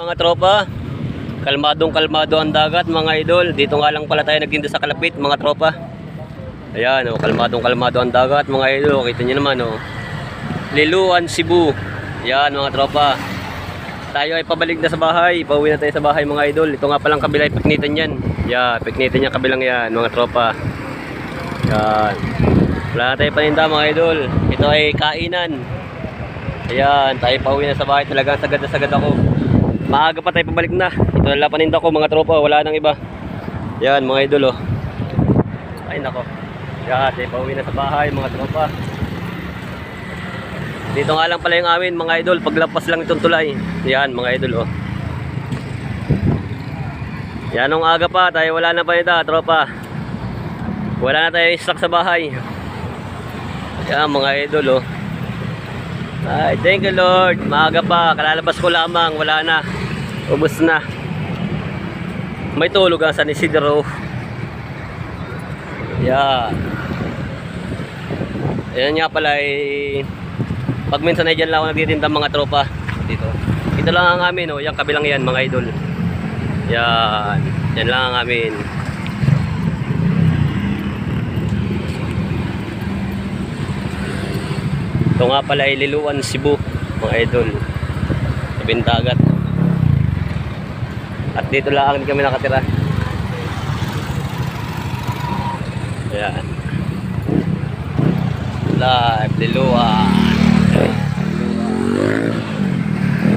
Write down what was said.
Mga tropa, kalmadong-kalmado ang dagat mga idol. Dito nga lang pala tayo nagtinda sa Kalapit mga tropa. Ayan, oh, kalmadong-kalmado ang dagat mga idol. Kita niyo naman, oh. Liluan, Cebu. Ayan mga tropa. Tayo ay pabalik na sa bahay. Pauwi na tayo sa bahay mga idol. Ito nga palang kabila ay piknitan yan. Yeah, piknitan niya kabilang yan mga tropa. Ayan. Wala na tayo paninda mga idol. Ito ay kainan. Ayan, tayo pauwi na sa bahay. Talagang sagad na sagad ako. Maaga pa tayo pabalik na. Ito na lang paninda ko mga tropa. Wala nang iba. Ayan mga idol, oh. Ay nako. Ayan, tayo pauwi na sa bahay mga tropa. Dito nga lang pala yung amin mga idol. Paglapas lang itong tulay. Ayan mga idol, oh. Yan nung aga pa. Tayo wala na paninda tropa. Wala na tayo stock sa bahay. Ayan mga idol, oh. Ay, thank you Lord. Maaga pa, kalalabas ko lamang. Wala na, ubos na. May tulog ang San Isidro. Yan. Ayan nga pala eh, pag minsan ay dyan lang ako nagtitinda mga tropa. Dito. Ito lang ang amin, oh. Yung kabilang yan mga idol. Yan. Yan lang ang amin. Ito nga pala ay Liluan, Cebu mga idol. Tabing dagat. At dito lang kami nakatira. Ayan. Live, Liluan.